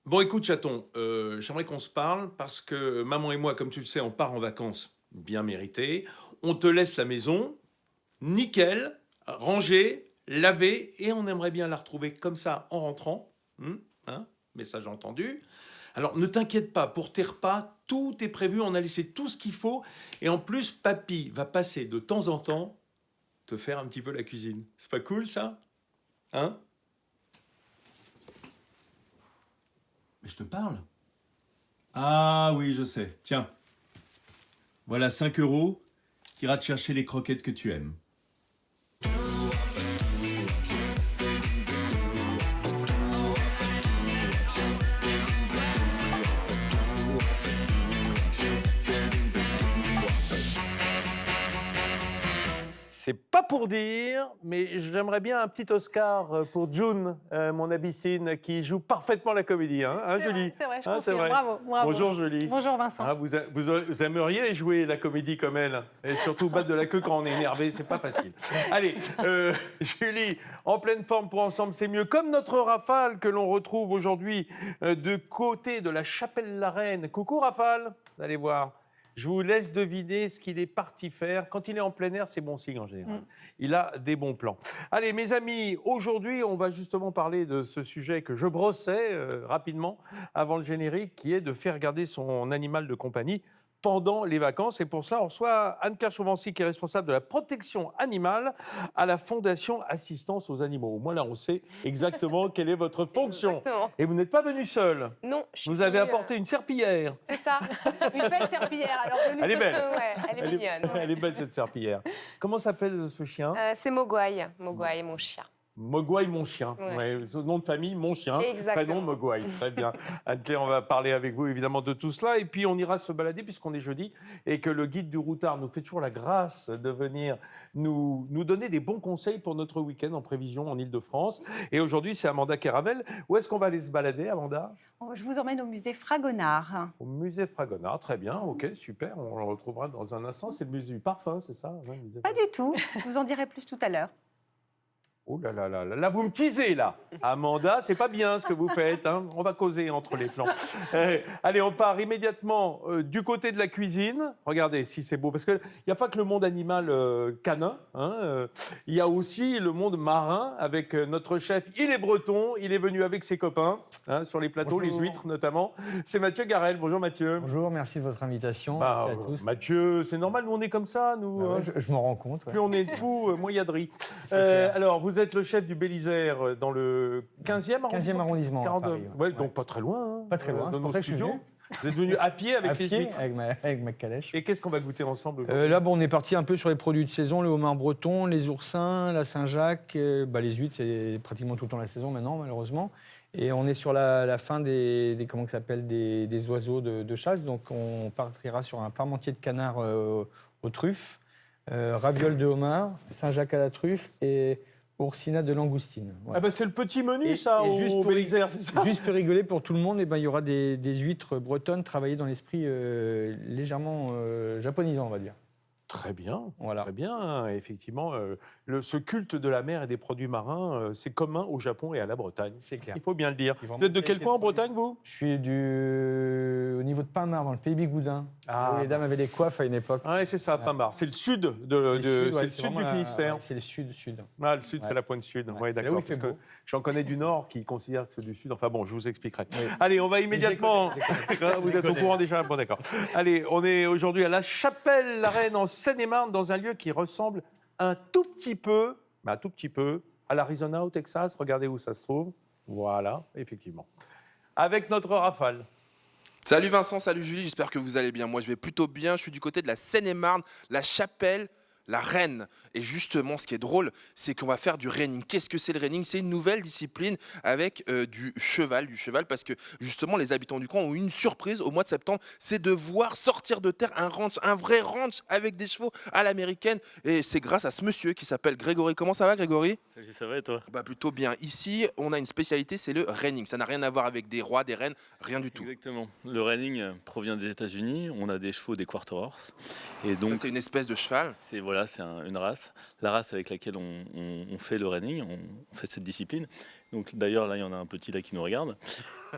Bon, écoute, chaton, j'aimerais qu'on se parle parce que maman et moi, comme tu le sais, on part en vacances bien méritées. On te laisse la maison, nickel, rangée, lavée, et on aimerait bien la retrouver comme ça en rentrant. Hein, message entendu. Alors, ne t'inquiète pas, pour tes repas, tout est prévu, on a laissé tout ce qu'il faut. Et en plus, papy va passer de temps en temps te faire un petit peu la cuisine. C'est pas cool, ça? Hein? Mais je te parle. Ah oui, je sais. Tiens, voilà 5 euros qui ira te chercher les croquettes que tu aimes. C'est pas pour dire, mais j'aimerais bien un petit Oscar pour June, mon abyssine, qui joue parfaitement la comédie. Hein, Julie? C'est vrai, je Hein, c'est confirme. vrai. Bravo, bravo. Bonjour, Julie. Bonjour, Vincent. Hein, vous aimeriez jouer la comédie comme elle, et surtout battre de la queue quand on est énervé, c'est pas facile. Allez, Julie, en pleine forme pour Ensemble, c'est mieux. Comme notre Rafale que l'on retrouve aujourd'hui de côté de la Chapelle-la-Reine. Coucou Rafale, vous allez voir. Je vous laisse deviner ce qu'il est parti faire. Quand il est en plein air, c'est bon signe en général. Il a des bons plans. Allez, mes amis, aujourd'hui, on va justement parler de ce sujet que je brossais rapidement avant le générique, qui est de faire garder son animal de compagnie pendant les vacances. Et pour cela, on reçoit Anne-Claire Chauvency, qui est responsable de la protection animale à la Fondation Assistance aux Animaux. Au moins, là, on sait exactement quelle est votre fonction. Exactement. Et vous n'êtes pas venu seul. Non, Vous avez apporté une serpillière. C'est ça, une belle serpillière. Alors, Elle est belle. Ouais, elle est mignonne. Elle est belle, cette serpillière. Comment s'appelle ce chien? C'est Mogwai. Mogwai, mon chien. Mogwai, mon chien. Ouais. Ouais, ce nom de famille, mon chien. Exactement. Prénom Mogwai. Très bien. Anne-Claire, on va parler avec vous évidemment de tout cela. Et puis on ira se balader puisqu'on est jeudi et que le guide du routard nous fait toujours la grâce de venir nous donner des bons conseils pour notre week-end en prévision en Ile-de-France. Et aujourd'hui, c'est Amanda Caravel. Où est-ce qu'on va aller se balader, Amanda? Je vous emmène au musée Fragonard. Au musée Fragonard. Très bien. OK, super. On le retrouvera dans un instant. C'est le musée du parfum, c'est ça? Ouais, musée Pas du tout, je vous en dirai plus tout à l'heure. Oh là là là là, là vous me teasez là. Amanda, c'est pas bien ce que vous faites, hein. On va causer entre les plans. Allez, on part immédiatement du côté de la cuisine. Regardez si c'est beau, parce qu'il n'y a pas que le monde animal canin, hein, il y a aussi le monde marin avec notre chef. Il est breton, il est venu avec ses copains hein, sur les plateaux, Bonjour. les huîtres notamment. C'est Mathieu Garel. Bonjour Mathieu. Bonjour, merci de votre invitation. Bah, Merci à tous. Mathieu, c'est normal, nous on est comme ça, nous. Ah ouais, je m'en rends compte. Ouais. Plus on est de fous, moins il y a de riz. clair. Alors, vous êtes le chef du Bélisère dans le 15e arrondissement 15e arrondissement à 42. Paris. Ouais, donc pas très loin. Hein, Pas très loin, dans c'est nos pour ça que je suis studios. venu. Vous êtes venu à pied avec À les pied, huîtres. avec ma calèche. Et qu'est-ce qu'on va goûter ensemble aujourd'hui Là, bon, on est parti un peu sur les produits de saison, le homard breton, les oursins, la Saint-Jacques. Les huîtres, c'est pratiquement tout le temps la saison maintenant, malheureusement. Et on est sur la fin comment ça s'appelle, des oiseaux de chasse. Donc, on partira sur un parmentier de canard aux truffes, ravioles de homard, Saint-Jacques à la truffe et oursinat de langoustine. Voilà. Ah bah c'est le petit menu, Et- ça, et au juste pour Bélisère, c'est ça? Juste pour rigoler pour tout le monde, il y aura des huîtres bretonnes travaillées dans l'esprit légèrement japonisant, on va dire. Très bien, Voilà. très bien. Effectivement, ce culte de la mer et des produits marins, c'est commun au Japon et à la Bretagne. C'est clair. Il faut bien le dire. Ils vont Vous êtes de monter quel les coin en produits. Bretagne, vous? Je suis au niveau de Pinmar, dans le pays Bigoudin, Ah. où les dames avaient des coiffes à une époque. Ouais, c'est ça, Pamar. C'est le sud, ouais, c'est le c'est sud vraiment du Finistère. ouais, c'est le sud. Ah, le sud, Ouais. c'est la pointe sud. Ouais, Ouais, c'est là d'accord. où il fait parce que beau. j'en connais du nord qui considèrent que c'est du sud. Enfin bon, je vous expliquerai. Oui. Allez, on va immédiatement. Vous êtes au courant déjà? Bon, d'accord. Allez, on est aujourd'hui à la Chapelle-la-Reine en Seine-et-Marne, dans un lieu qui ressemble un tout petit peu, mais un tout petit peu, à l'Arizona au Texas. Regardez où ça se trouve. Voilà, effectivement. Avec notre Rafale. Salut Vincent, salut Julie, j'espère que vous allez bien. Moi je vais plutôt bien, je suis du côté de la Seine-et-Marne, la Chapelle, la Reine. Et justement, ce qui est drôle, c'est qu'on va faire du reining. Qu'est-ce que c'est le reining? C'est une nouvelle discipline avec du cheval, parce que justement, les habitants du coin ont eu une surprise au mois de septembre, c'est de voir sortir de terre un ranch, un vrai ranch avec des chevaux à l'américaine. Et c'est grâce à ce monsieur qui s'appelle Grégory. Comment ça va, Grégory? Salut, ça va et toi? Bah plutôt bien. Ici, on a une spécialité, c'est le reining. Ça n'a rien à voir avec des rois, des reines, rien du tout. Exactement. Le reining provient des États-Unis. On a des chevaux, des quarter horse. Et Ça, donc, c'est une espèce de cheval. c'est voilà, une race. La race avec laquelle on fait le reining, on fait cette discipline. Donc d'ailleurs, là, il y en a un petit là qui nous regarde.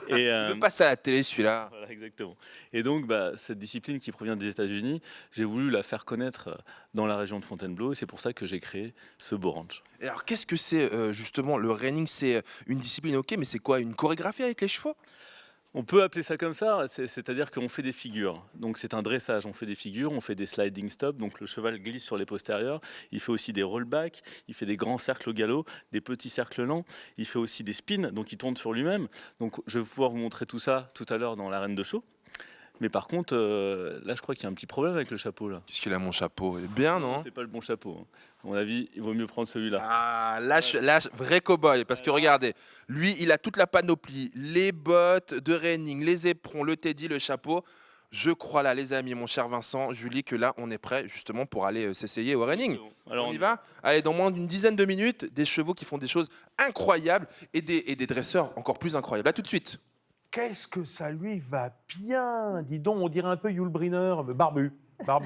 Et, Il veut passer à la télé, celui-là. voilà, exactement. Et donc, cette discipline qui provient des États-Unis, j'ai voulu la faire connaître dans la région de Fontainebleau. Et c'est pour ça que j'ai créé ce Beau Ranch. Et alors, qu'est-ce que c'est justement le reining? C'est une discipline, ok, mais c'est quoi? Une chorégraphie avec les chevaux? On peut appeler ça comme ça, c'est-à-dire qu'on fait des figures. Donc c'est un dressage, on fait des figures, on fait des sliding stops, donc le cheval glisse sur les postérieurs. Il fait aussi des rollbacks, il fait des grands cercles au galop, des petits cercles lents. Il fait aussi des spins, donc il tourne sur lui-même. Donc je vais pouvoir vous montrer tout ça tout à l'heure dans l'arène de show. Mais par contre, là je crois qu'il y a un petit problème avec le chapeau là. Puisqu'il a mon chapeau. Il est bien, non? C'est pas le bon chapeau. Hein. À mon avis, il vaut mieux prendre celui-là. Ah, là, vrai cow-boy. Parce que regardez, lui, il a toute la panoplie. Les bottes de reining, les éperons, le teddy, le chapeau. Je crois là, les amis, mon cher Vincent, Julie, que là, on est prêt justement pour aller s'essayer au reining. Alors, On y va? Allez, dans moins d'une dizaine de minutes, des chevaux qui font des choses incroyables et des dresseurs encore plus incroyables. À tout de suite. Qu'est-ce que ça lui va bien. Dis donc, on dirait un peu Yul Brynner, mais barbu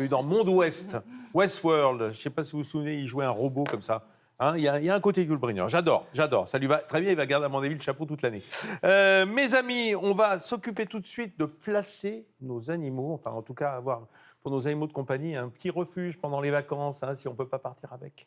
dans Monde Ouest, Westworld. Je ne sais pas si vous vous souvenez, il jouait un robot comme ça. Hein, il y a un côté Yul Brynner. J'adore. Ça lui va très bien. Il va garder, à mon avis, le chapeau toute l'année. Mes amis, on va s'occuper tout de suite de placer nos animaux, enfin, en tout cas, avoir pour nos animaux de compagnie un petit refuge pendant les vacances, hein, si on ne peut pas partir avec.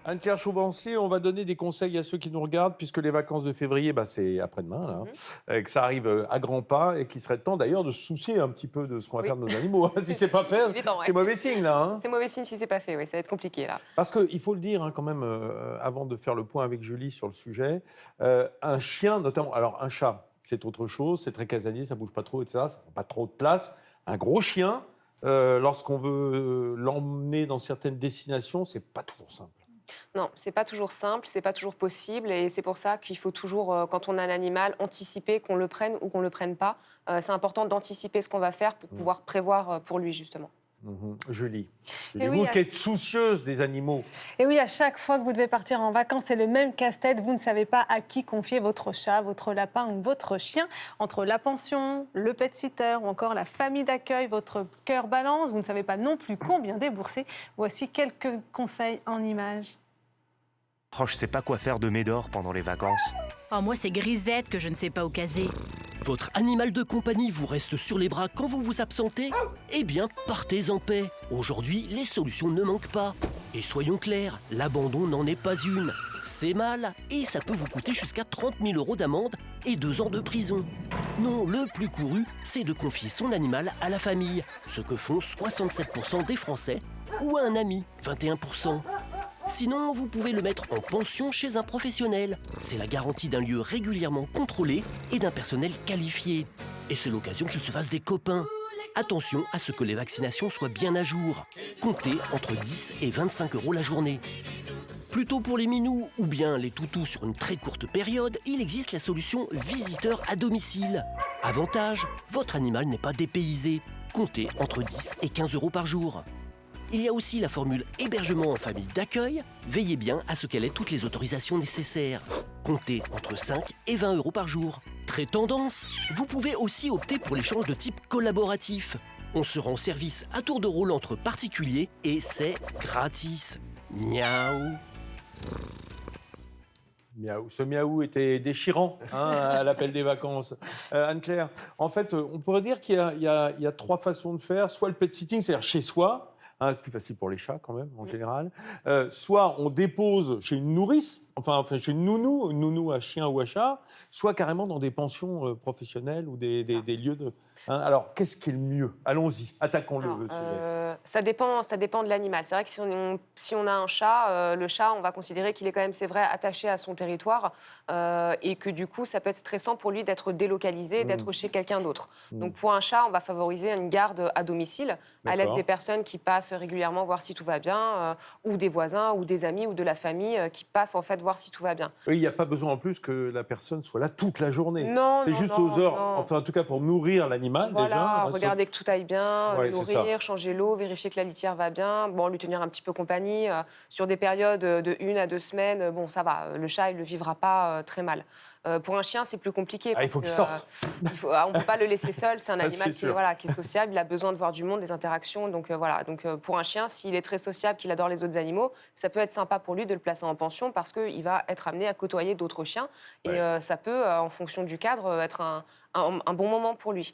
Anne-Claire Chauvency, on va donner des conseils à ceux qui nous regardent, puisque les vacances de février, c'est après-demain, là, que ça arrive à grands pas, et qu'il serait temps d'ailleurs de se soucier un petit peu de ce qu'on va faire de nos animaux. Si c'est pas fait, c'est mauvais signe, là. Hein. C'est mauvais signe si c'est pas fait, oui, ça va être compliqué, là. Parce qu'il faut le dire, hein, quand même, avant de faire le point avec Julie sur le sujet, un chien, notamment, alors un chat, c'est autre chose, c'est très casanier, ça bouge pas trop, etc., ça prend pas trop de place. Un gros chien, lorsqu'on veut l'emmener dans certaines destinations, c'est pas toujours simple. Non, c'est pas toujours simple, c'est pas toujours possible, et c'est pour ça qu'il faut toujours, quand on a un animal, anticiper qu'on le prenne ou qu'on le prenne pas. C'est important d'anticiper ce qu'on va faire pour pouvoir prévoir pour lui, justement. Julie, Et vous oui, qui êtes soucieuse des animaux. Et oui, à chaque fois que vous devez partir en vacances, c'est le même casse-tête. Vous ne savez pas à qui confier votre chat, votre lapin ou votre chien. Entre la pension, le pet-sitter ou encore la famille d'accueil, votre cœur balance. Vous ne savez pas non plus combien débourser. Voici quelques conseils en images. Oh, je sais pas quoi faire de Médor pendant les vacances. Oh, moi, c'est Grisette que je ne sais pas où caser. Votre animal de compagnie vous reste sur les bras quand vous vous absentez? Eh bien, partez en paix. Aujourd'hui, les solutions ne manquent pas. Et soyons clairs, l'abandon n'en est pas une. C'est mal et ça peut vous coûter jusqu'à 30 000 € d'amende et 2 ans de prison. Non, le plus couru, c'est de confier son animal à la famille, ce que font 67% des Français, ou à un ami, 21%. Sinon, vous pouvez le mettre en pension chez un professionnel. C'est la garantie d'un lieu régulièrement contrôlé et d'un personnel qualifié. Et c'est l'occasion qu'il se fasse des copains. Attention à ce que les vaccinations soient bien à jour. Comptez entre 10 et 25 € la journée. Plutôt pour les minous ou bien les toutous sur une très courte période, il existe la solution visiteur à domicile. Avantage, votre animal n'est pas dépaysé. Comptez entre 10 et 15 € par jour. Il y a aussi la formule hébergement en famille d'accueil. Veillez bien à ce qu'elle ait toutes les autorisations nécessaires. Comptez entre 5 et 20 € par jour. Très tendance, vous pouvez aussi opter pour l'échange de type collaboratif. On se rend service à tour de rôle entre particuliers et c'est gratis. Miaou. Miaou. Ce miaou était déchirant à l'appel des vacances. Anne-Claire, en fait, on pourrait dire qu'il y a 3 façons de faire. Soit le pet sitting, c'est-à-dire chez soi, plus facile pour les chats quand même, en général. Soit on dépose chez une nourrice, enfin chez une nounou à chien ou à chat, soit carrément dans des pensions professionnelles ou des lieux de... Hein, alors, qu'est-ce qui est le mieux? Allons-y, attaquons le sujet. Ça dépend de l'animal. C'est vrai que si on a un chat, le chat, on va considérer qu'il est quand même, c'est vrai, attaché à son territoire et que du coup, ça peut être stressant pour lui d'être délocalisé, d'être chez quelqu'un d'autre. Donc pour un chat, on va favoriser une garde à domicile, à l'aide des personnes qui passent régulièrement voir si tout va bien, ou des voisins, ou des amis, ou de la famille qui passent en fait voir si tout va bien. Oui, il n'y a pas besoin en plus que la personne soit là toute la journée. Non, c'est non, juste non, aux heures, non. enfin en tout cas pour nourrir l'animal, l'animal déjà. Voilà, hein, regarder que tout aille bien, Ouais, le c'est ça. nourrir, changer l'eau, vérifier que la litière va bien, bon, lui tenir un petit peu compagnie. Sur des périodes de 1 à 2 semaines, bon, ça va, le chat, il ne le vivra pas très mal. Pour un chien, c'est plus compliqué. Ah, il parce faut qu'il que, sorte. on ne peut pas le laisser seul, c'est un Ça, animal c'est sûr. qui est sociable, il a besoin de voir du monde, des interactions. Donc voilà, pour un chien, s'il est très sociable, qu'il adore les autres animaux, ça peut être sympa pour lui de le placer en pension parce qu'il va être amené à côtoyer d'autres chiens. Et ça peut, en fonction du cadre, être un bon moment pour lui.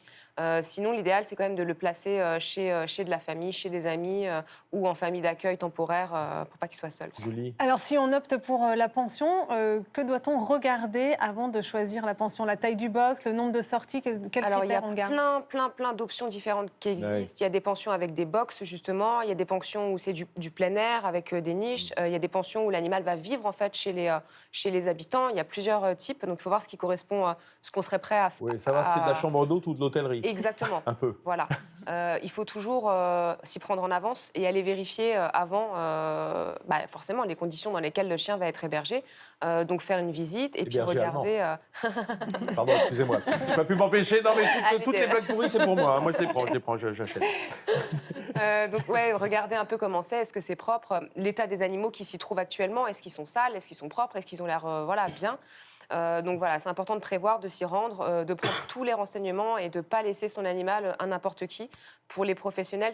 Sinon, l'idéal, c'est quand même de le placer chez de la famille, chez des amis ou en famille d'accueil temporaire pour pas qu'il soit seul. Julie. Alors, si on opte pour la pension, que doit-on regarder avant de choisir la pension? La taille du box, le nombre de sorties, quels Alors, il y a critères on garde? plein d'options différentes qui existent. Ouais. Il y a des pensions avec des box, justement. Il y a des pensions où c'est du plein air, avec des niches. Il y a des pensions où l'animal va vivre, en fait, chez les habitants. Il y a plusieurs types. Donc, il faut voir ce qui correspond à ce qu'on serait prêt à faire. Oui, savoir si c'est de la chambre d'hôte ou de l'hôtellerie. Exactement. Un peu. Voilà. Il faut toujours s'y prendre en avance et aller vérifier avant, forcément, les conditions dans lesquelles le chien va être hébergé. Donc, faire une visite et puis Hébergé regarder... Pardon, excusez-moi. Je n'ai pas pu m'empêcher. Non, mais Allez, toutes les blagues pourries, c'est pour moi. Moi, je les prends, j'achète. Donc, regardez un peu comment c'est, est-ce que c'est propre, l'état des animaux qui s'y trouvent actuellement, est-ce qu'ils sont sales, est-ce qu'ils sont propres, est-ce qu'ils ont l'air bien. Donc voilà, c'est important de prévoir, de s'y rendre, de prendre tous les renseignements et de ne pas laisser son animal à n'importe qui. Pour les professionnels,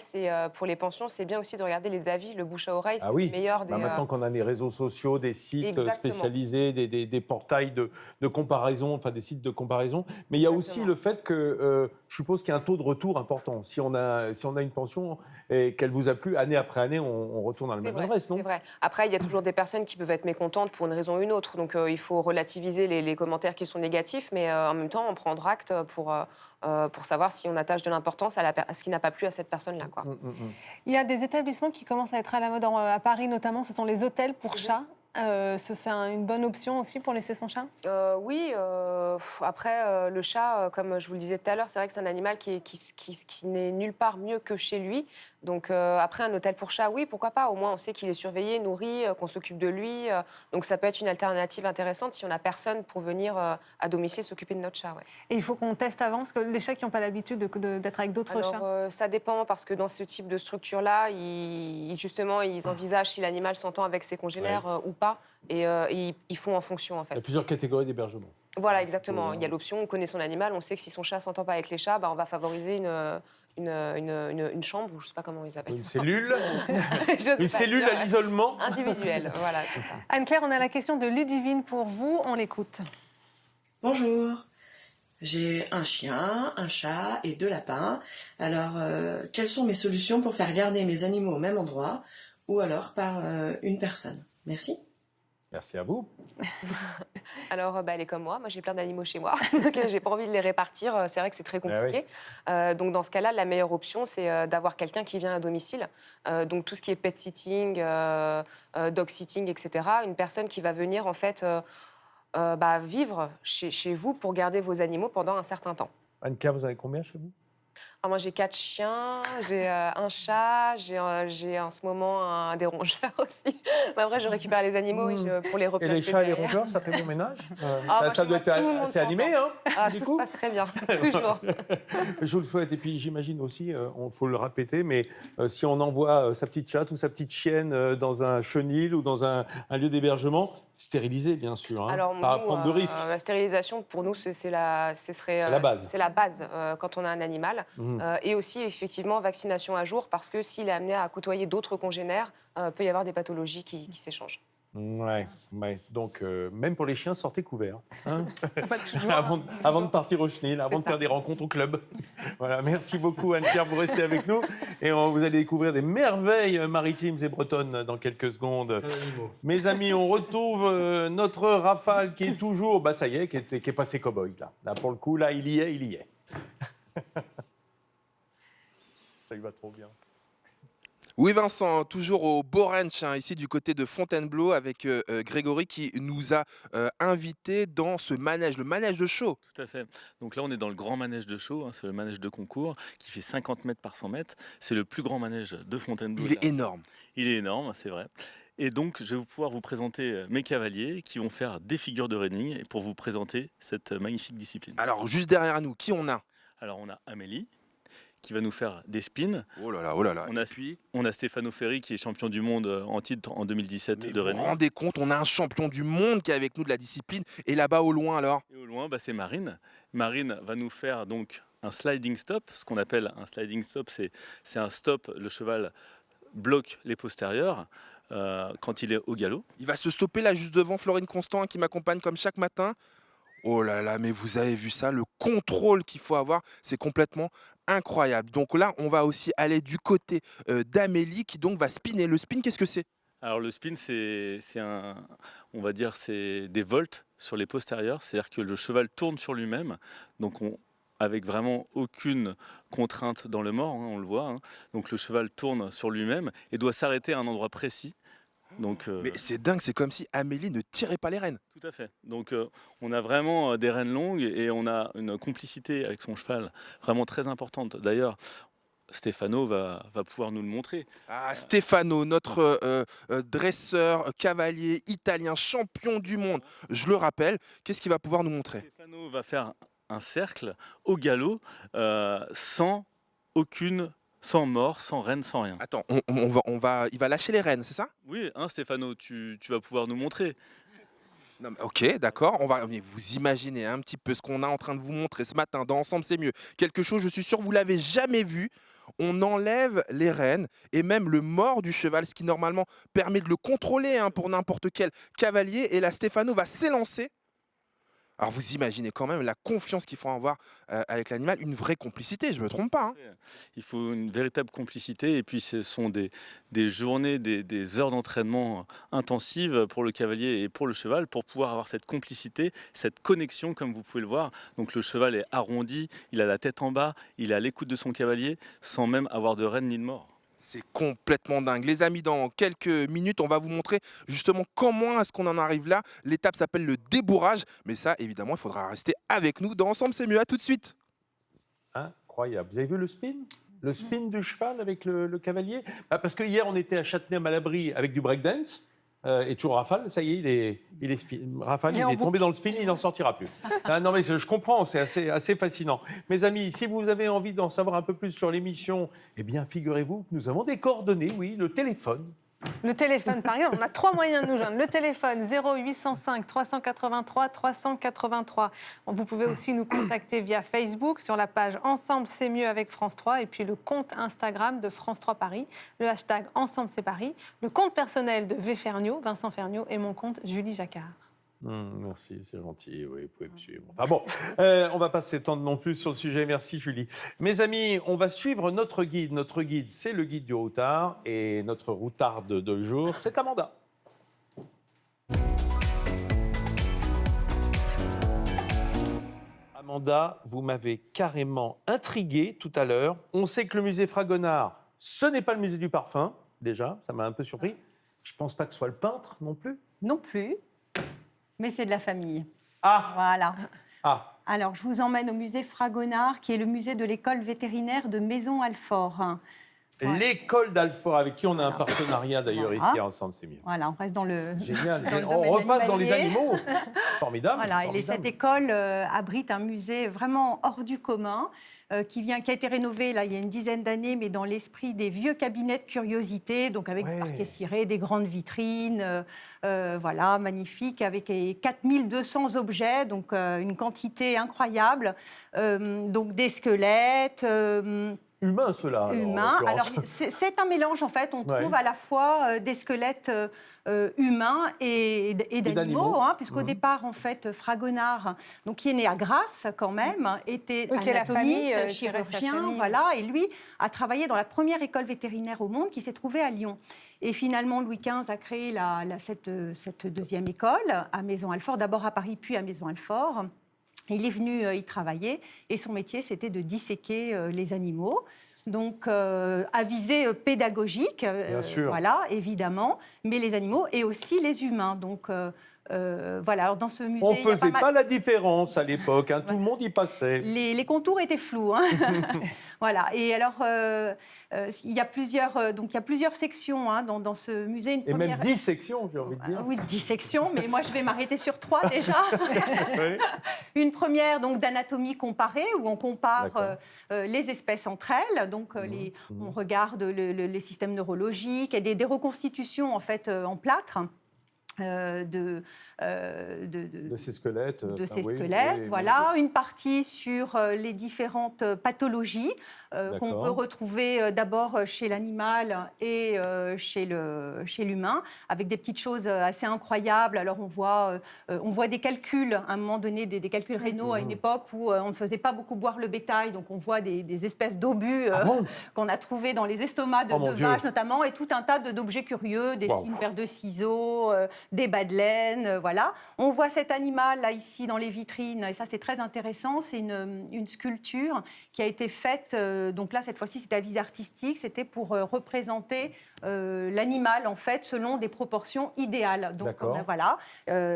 pour les pensions, c'est bien aussi de regarder les avis, le bouche à oreille, c'est le meilleur des... Maintenant qu'on a des réseaux sociaux, des sites Exactement. spécialisés, des portails de comparaison, enfin des sites de comparaison. Mais il y a aussi le fait que je suppose qu'il y a un taux de retour important. Si on a une pension et qu'elle vous a plu, année après année, on retourne à la même adresse, non? C'est vrai. Après, il y a toujours des personnes qui peuvent être mécontentes pour une raison ou une autre. Donc, il faut relativiser les commentaires qui sont négatifs, mais en même temps, on prendre acte pour savoir si on attache de l'importance à ce qui n'a pas plu à cette personne-là, quoi. Il y a des établissements qui commencent à être à la mode à Paris, notamment. Ce sont les hôtels pour chats. C'est une bonne option aussi pour laisser son chat? Oui. Après, le chat, comme je vous le disais tout à l'heure, c'est vrai que c'est un animal qui n'est nulle part mieux que chez lui. Donc après, un hôtel pour chat, oui, pourquoi pas. Au moins, on sait qu'il est surveillé, nourri, qu'on s'occupe de lui. Donc ça peut être une alternative intéressante si on n'a personne pour venir à domicile s'occuper de notre chat. Ouais. Et il faut qu'on teste avant, parce que les chats qui n'ont pas l'habitude d'être avec d'autres chats. Ça dépend, parce que dans ce type de structure-là, justement, ils envisagent si l'animal s'entend avec ses congénères ou pas. Et ils font en fonction, en fait. Il y a plusieurs catégories d'hébergement. Voilà, exactement. Il y a l'option, on connaît son animal, on sait que si son chat s'entend pas avec les chats, on va favoriser une chambre, ou je sais pas comment ils appellent Une ça. cellule Une cellule à l'isolement individuel, voilà, c'est ça. Anne-Claire, on a la question de Ludivine pour vous, on l'écoute. Bonjour, j'ai un chien, un chat et 2 lapins. Alors, quelles sont mes solutions pour faire garder mes animaux au même endroit ou alors par une personne? Merci. Merci à vous. Alors, elle est comme moi. Moi, j'ai plein d'animaux chez moi. Donc, j'ai pas envie de les répartir. C'est vrai que c'est très compliqué. Donc, dans ce cas-là, la meilleure option, c'est d'avoir quelqu'un qui vient à domicile. Donc, tout ce qui est pet sitting, dog sitting, etc. Une personne qui va venir, en fait, vivre chez vous pour garder vos animaux pendant un certain temps. Anne-Claire, vous avez combien chez vous? Alors moi, j'ai 4 chiens, j'ai un chat, j'ai en ce moment des rongeurs aussi. Après, je récupère les animaux pour les replacer. Et les chats et les derrière. rongeurs, ça fait bon ménage? Moi, Ça doit être assez animé, hein? Tout se passe très bien, toujours. Je vous le souhaite. Et puis, j'imagine aussi, il faut le répéter, mais si on envoie sa petite chatte ou sa petite chienne dans un chenil ou dans un lieu d'hébergement, stérilisé, bien sûr, hein, Alors, pas prendre de risques. La stérilisation, pour nous, c'est la base. C'est la base quand on a un animal. Et aussi, effectivement, vaccination à jour, parce que s'il est amené à côtoyer d'autres congénères, peut y avoir des pathologies qui s'échangent. Ouais. Donc, même pour les chiens, sortez couverts. Hein Pas toujours. avant de partir au chenil, avant de faire des rencontres au club. Voilà, merci beaucoup, Anne-Claire, vous restez avec nous. Et vous allez découvrir des merveilles maritimes et bretonnes dans quelques secondes. Mes amis, on retrouve notre Rafale qui est toujours, ça y est, qui est passé cow-boy. Là, pour le coup, là, il y est. Ça lui va trop bien. Oui Vincent, toujours au Borench, ici du côté de Fontainebleau, avec Grégory qui nous a invités dans ce manège, le manège de show. Tout à fait. Donc là, on est dans le grand manège de show, c'est le manège de concours qui fait 50 mètres par 100 mètres. C'est le plus grand manège de Fontainebleau. Il est énorme. Il est énorme, c'est vrai. Et donc, je vais pouvoir vous présenter mes cavaliers qui vont faire des figures de reining et pour vous présenter cette magnifique discipline. Alors, juste derrière nous, qui on a? Alors on a Amélie qui va nous faire des spins. Oh là là, oh là là. On a Stefano Ferri qui est champion du monde en titre en 2017 de Vous vous Rennes. rendez compte, on a un champion du monde qui est avec nous de la discipline. Et là-bas au loin alors? Et au loin, c'est Marine. Marine va nous faire donc un sliding stop. Ce qu'on appelle un sliding stop, c'est un stop, le cheval bloque les postérieurs quand il est au galop. Il va se stopper là juste devant Florine Constant qui m'accompagne comme chaque matin. Oh là là, mais vous avez vu ça, le contrôle qu'il faut avoir, c'est complètement incroyable. Donc là, on va aussi aller du côté d'Amélie qui donc va spinner. Le spin, qu'est-ce que c'est? Alors le spin, c'est des volts sur les postérieurs, c'est-à-dire que le cheval tourne sur lui-même, donc avec vraiment aucune contrainte dans le mort, hein, on le voit. Hein. Donc le cheval tourne sur lui-même et doit s'arrêter à un endroit précis. Donc, mais c'est dingue, c'est comme si Amélie ne tirait pas les rênes. Tout à fait. Donc on a vraiment des rênes longues et on a une complicité avec son cheval vraiment très importante. D'ailleurs, Stefano va pouvoir nous le montrer. Ah, Stefano, notre dresseur, cavalier italien, champion du monde, je le rappelle, qu'est-ce qu'il va pouvoir nous montrer? Stefano va faire un cercle au galop sans mort, sans rêne, sans rien. Attends, il va lâcher les rênes, c'est ça? Oui, hein, Stefano, tu vas pouvoir nous montrer. Non, mais ok, d'accord. Mais vous imaginez un petit peu ce qu'on est en train de vous montrer ce matin dans Ensemble c'est mieux. Quelque chose, je suis sûr, vous l'avez jamais vu. On enlève les rênes et même le mort du cheval, ce qui normalement permet de le contrôler pour n'importe quel cavalier. Et là, Stefano va s'élancer. Alors vous imaginez quand même la confiance qu'il faut avoir avec l'animal, une vraie complicité, je ne me trompe pas. Hein. Il faut une véritable complicité et puis ce sont des journées, des heures d'entraînement intensives pour le cavalier et pour le cheval pour pouvoir avoir cette complicité, cette connexion comme vous pouvez le voir. Donc le cheval est arrondi, il a la tête en bas, il est à l'écoute de son cavalier sans même avoir de rêne ni de mort. C'est complètement dingue. Les amis, dans quelques minutes, on va vous montrer justement comment est-ce qu'on en arrive là. L'étape s'appelle le débourrage. Mais ça, évidemment, il faudra rester avec nous dans Ensemble c'est mieux. À tout de suite. Incroyable. Vous avez vu le spin? Le spin du cheval avec le cavalier? Parce que hier, on était à Châtenay-Malabry avec du breakdance. Et toujours Rafale, ça y est, il est Rafale, il est tombé dans le spin, il n'en sortira plus. Non mais je comprends, c'est assez fascinant. Mes amis, si vous avez envie d'en savoir un peu plus sur l'émission, eh bien figurez-vous que nous avons des coordonnées, oui, le téléphone. Le téléphone, par exemple, on a 3 moyens de nous joindre. Le téléphone 0805 383 383. Vous pouvez aussi nous contacter via Facebook sur la page Ensemble c'est mieux avec France 3 et puis le compte Instagram de France 3 Paris, le hashtag Ensemble c'est Paris, le compte personnel de Vincent Ferniaud et mon compte Julie Jacquard. Merci, c'est gentil. Oui, vous pouvez me suivre. Enfin bon, on ne va pas s'étendre non plus sur le sujet. Merci, Julie. Mes amis, on va suivre notre guide. Notre guide, c'est le guide du routard. Et notre routarde de jour, c'est Amanda. Amanda, vous m'avez carrément intrigué tout à l'heure. On sait que le musée Fragonard, ce n'est pas le musée du parfum, déjà. Ça m'a un peu surpris. Je ne pense pas que ce soit le peintre non plus. Non plus. Mais c'est de la famille. Ah! Voilà. Ah! Alors, je vous emmène au musée Fragonard, qui est le musée de l'école vétérinaire de Maison-Alfort. Ouais. L'école d'Alfort, avec qui on a un partenariat d'ailleurs ici Ensemble c'est mieux. Voilà, on reste dans le. Génial. Dans le on repasse animalier. dans les animaux. Formidable. Voilà, formidable. et cette école abrite un musée vraiment hors du commun. Qui a été rénové là, il y a une dizaine d'années, mais dans l'esprit des vieux cabinets de curiosité, donc avec du parquet ciré, des grandes vitrines, voilà, magnifiques, avec 4200 objets, donc une quantité incroyable, donc des squelettes. Humains, ceux-là. Humains. Alors, c'est un mélange, en fait. On trouve à la fois des squelettes humains et d'animaux, puisqu'au départ, en fait, Fragonard, donc, qui est né à Grasse, quand même, était anatomiste, chirurgien, voilà, et lui a travaillé dans la première école vétérinaire au monde qui s'est trouvée à Lyon. Et finalement, Louis XV a créé cette deuxième école à Maison-Alfort, d'abord à Paris, puis à Maison-Alfort. Il est venu y travailler et son métier, c'était de disséquer les animaux. Donc, à visée pédagogique, voilà, évidemment, mais les animaux et aussi les humains. Donc, Voilà, alors dans ce musée, On il y a faisait pas pas mal- la différence à l'époque, hein, tout le monde y passait. les contours étaient flous. Hein. Voilà. Et alors, il y a plusieurs sections hein, dans ce musée. Une Et même première- 10 sections, j'ai envie de dire. Oui, 10 sections, mais moi je vais m'arrêter sur 3 déjà. Oui. Une première donc d'anatomie comparée où on compare D'accord. les espèces entre elles. Donc on regarde les systèmes neurologiques et des reconstitutions en fait en plâtre. De ces squelettes. ces squelettes, voilà. Une partie sur les différentes pathologies qu'on peut retrouver d'abord chez l'animal et chez l'humain, avec des petites choses assez incroyables. Alors on voit des calculs, à un moment donné, des calculs rénaux à une époque où on ne faisait pas beaucoup boire le bétail, donc on voit des espèces d'obus qu'on a trouvés dans les estomacs de vaches notamment, et tout un tas d'objets curieux, des une paire de ciseaux, des bas de laine, voilà. On voit cet animal là ici dans les vitrines, et ça c'est très intéressant, c'est une sculpture qui a été faite, donc là cette fois-ci c'était à visée artistique, c'était pour représenter l'animal en fait selon des proportions idéales. Donc voilà,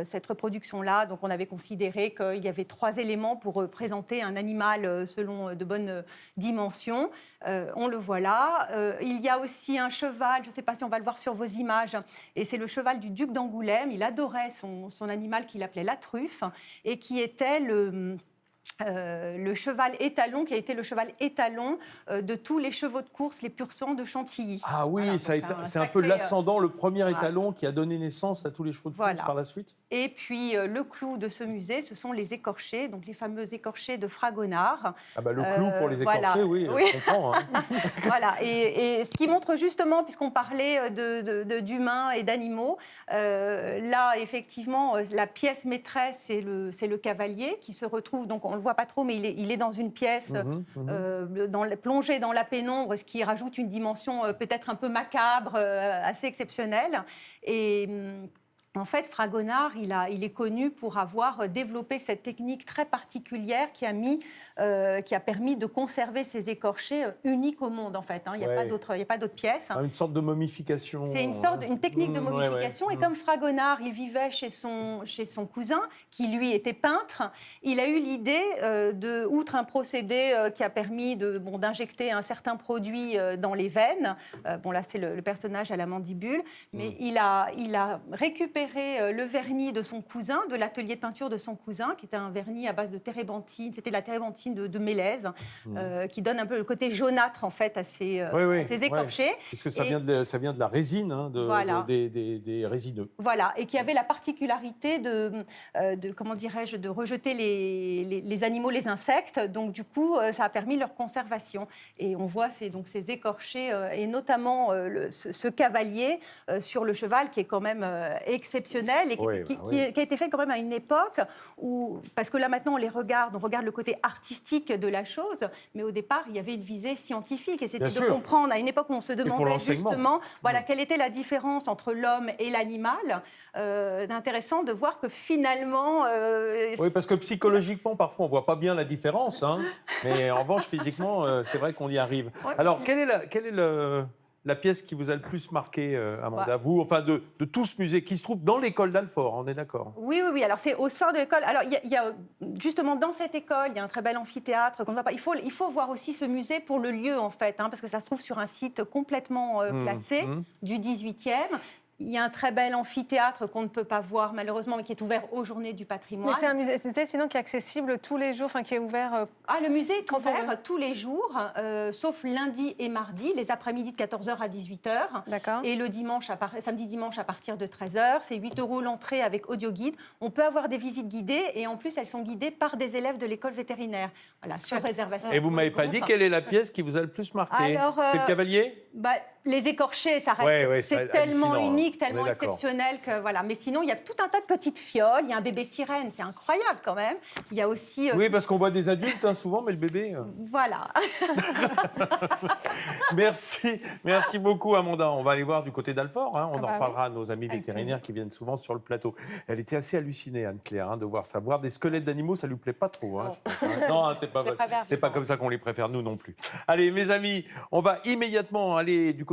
cette reproduction-là, donc on avait considéré qu'il y avait 3 éléments pour présenter un animal selon de bonnes dimensions. On le voit là. Il y a aussi un cheval, je ne sais pas si on va le voir sur vos images, et c'est le cheval du duc d'Angoulême. Il adorait son animal qu'il appelait la truffe et qui était le cheval étalon, qui a été le cheval étalon de tous les chevaux de course, les pur sang de Chantilly. Ah oui, voilà, c'est un peu l'ascendant, le premier étalon qui a donné naissance à tous les chevaux de course par la suite. Et puis le clou de ce musée, ce sont les écorchés, donc les fameux écorchés de Fragonard. Ah bah le clou pour les écorchés, oui, je comprends. Hein. Voilà, et ce qui montre justement, puisqu'on parlait d'humains et d'animaux, là effectivement la pièce maîtresse c'est le cavalier qui se retrouve, donc on le voit pas trop, mais il est dans une pièce plongé dans la pénombre, ce qui rajoute une dimension peut-être un peu macabre, assez exceptionnelle. Et en fait, Fragonard, il est connu pour avoir développé cette technique très particulière qui a permis de conserver ces écorchés uniques au monde, en fait. Hein. Il n'y a pas d'autres pièces. Une sorte de momification. C'est une technique de momification. Et comme Fragonard, il vivait chez son cousin, qui lui était peintre, il a eu l'idée, outre un procédé qui a permis d'injecter un certain produit dans les veines, là c'est le personnage à la mandibule, mais il a récupéré le vernis de son cousin, de l'atelier de peinture de son cousin, qui était un vernis à base de térébenthine. C'était la térébenthine de Mélèze, qui donne un peu le côté jaunâtre en fait à ces écorchés. Parce que ça vient de la résine, hein, des résineux. Voilà, et qui avait la particularité de rejeter les animaux, les insectes. Donc du coup, ça a permis leur conservation. Et on voit ces écorchés, et notamment ce cavalier sur le cheval, qui est quand même exceptionnel et qui a été fait quand même à une époque où, parce que là maintenant on regarde le côté artistique de la chose, mais au départ il y avait une visée scientifique et c'était de comprendre à une époque où on se demandait justement quelle était la différence entre l'homme et l'animal. Intéressant de voir que finalement... Oui, parce que psychologiquement parfois on voit pas bien la différence, hein, mais en revanche physiquement c'est vrai qu'on y arrive. Alors quelle est la pièce qui vous a le plus marqué, Amanda, vous, enfin de tout ce musée qui se trouve dans l'école d'Alfort, on est d'accord? Oui. Alors c'est au sein de l'école. Alors il y a justement dans cette école, il y a un très bel amphithéâtre. Il faut voir aussi ce musée pour le lieu en fait, hein, parce que ça se trouve sur un site complètement classé du 18e. Il y a un très bel amphithéâtre qu'on ne peut pas voir malheureusement, mais qui est ouvert aux Journées du patrimoine. Mais c'est un musée, sinon qui est accessible tous les jours, qui est ouvert. Le musée est ouvert tous les jours, sauf lundi et mardi, les après-midi de 14h à 18h. D'accord. Et le samedi dimanche à partir de 13h. C'est 8 € l'entrée avec audio-guide. On peut avoir des visites guidées et en plus elles sont guidées par des élèves de l'école vétérinaire. Voilà, sur réservation. Et vous ne m'avez pas dit quelle est la pièce qui vous a le plus marqué? C'est le cavalier? Les écorchés, ça reste, c'est tellement unique, tellement exceptionnel que voilà. Mais sinon, il y a tout un tas de petites fioles. Il y a un bébé sirène, c'est incroyable quand même. Il y a aussi. Oui, parce qu'on voit des adultes souvent, mais le bébé. Voilà. Merci beaucoup, Amanda. On va aller voir du côté d'Alfort. Hein. On en reparlera à nos amis vétérinaires qui viennent souvent sur le plateau. Elle était assez hallucinée, Anne-Claire, de voir ça. Voir des squelettes d'animaux, ça lui plaît pas trop. Hein, non, c'est pas comme ça qu'on les préfère nous non plus. Allez, mes amis, on va immédiatement aller du côté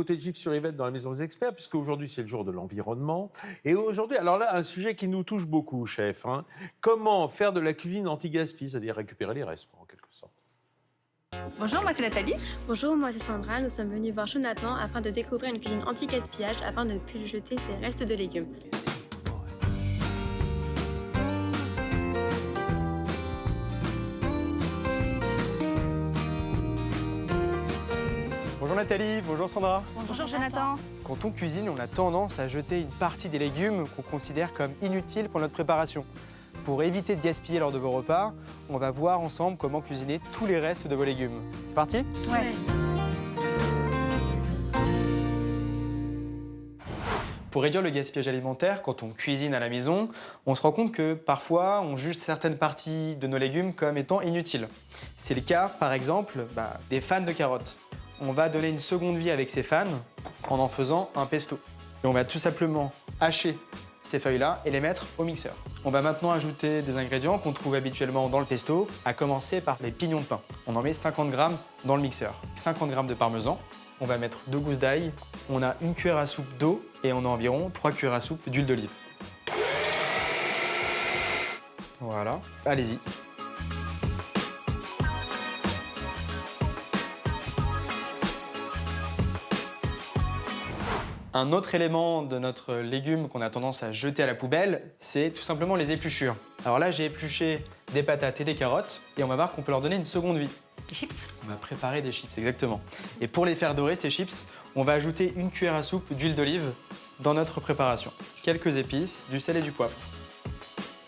Bonjour, moi c'est Nathalie. Bonjour, moi c'est Sandra. Nous sommes venus voir Jonathan afin de découvrir une cuisine anti-gaspillage afin de ne plus jeter ses restes de légumes. Bonjour Nathalie, bonjour Sandra. Bonjour Jonathan. Quand on cuisine, on a tendance à jeter une partie des légumes qu'on considère comme inutiles pour notre préparation. Pour éviter de gaspiller lors de vos repas, on va voir ensemble comment cuisiner tous les restes de vos légumes. C'est parti ? Ouais. Pour réduire le gaspillage alimentaire, quand on cuisine à la maison, on se rend compte que parfois on juge certaines parties de nos légumes comme étant inutiles. C'est le cas, par exemple, des fans de carottes. On va donner une seconde vie avec ces fans en faisant un pesto. Et on va tout simplement hacher ces feuilles-là et les mettre au mixeur. On va maintenant ajouter des ingrédients qu'on trouve habituellement dans le pesto, à commencer par les pignons de pain. On en met 50 grammes dans le mixeur. 50 grammes de parmesan, on va mettre 2 gousses d'ail, on a 1 cuillère à soupe d'eau et on a environ 3 cuillères à soupe d'huile d'olive. Voilà, allez-y. Un autre élément de notre légume qu'on a tendance à jeter à la poubelle, c'est tout simplement les épluchures. Alors là, j'ai épluché des patates et des carottes, et on va voir qu'on peut leur donner une seconde vie. Des chips. On va préparer des chips, exactement. Et pour les faire dorer, ces chips, on va ajouter 1 cuillère à soupe d'huile d'olive dans notre préparation. Quelques épices, du sel et du poivre.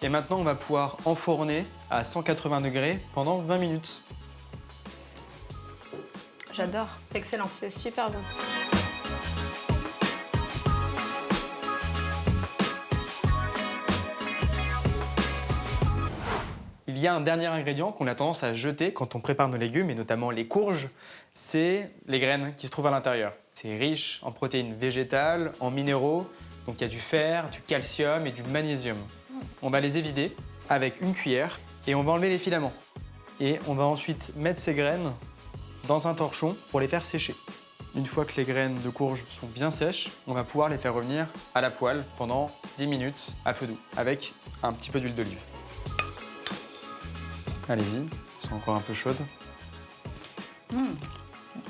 Et maintenant, on va pouvoir enfourner à 180 degrés pendant 20 minutes. J'adore. Excellent. C'est super bon. Il y a un dernier ingrédient qu'on a tendance à jeter quand on prépare nos légumes, et notamment les courges, c'est les graines qui se trouvent à l'intérieur. C'est riche en protéines végétales, en minéraux, donc il y a du fer, du calcium et du magnésium. On va les évider avec 1 cuillère et on va enlever les filaments. Et on va ensuite mettre ces graines dans un torchon pour les faire sécher. Une fois que les graines de courge sont bien sèches, on va pouvoir les faire revenir à la poêle pendant 10 minutes à feu doux, avec un petit peu d'huile d'olive. Allez-y, elles sont encore un peu chaudes.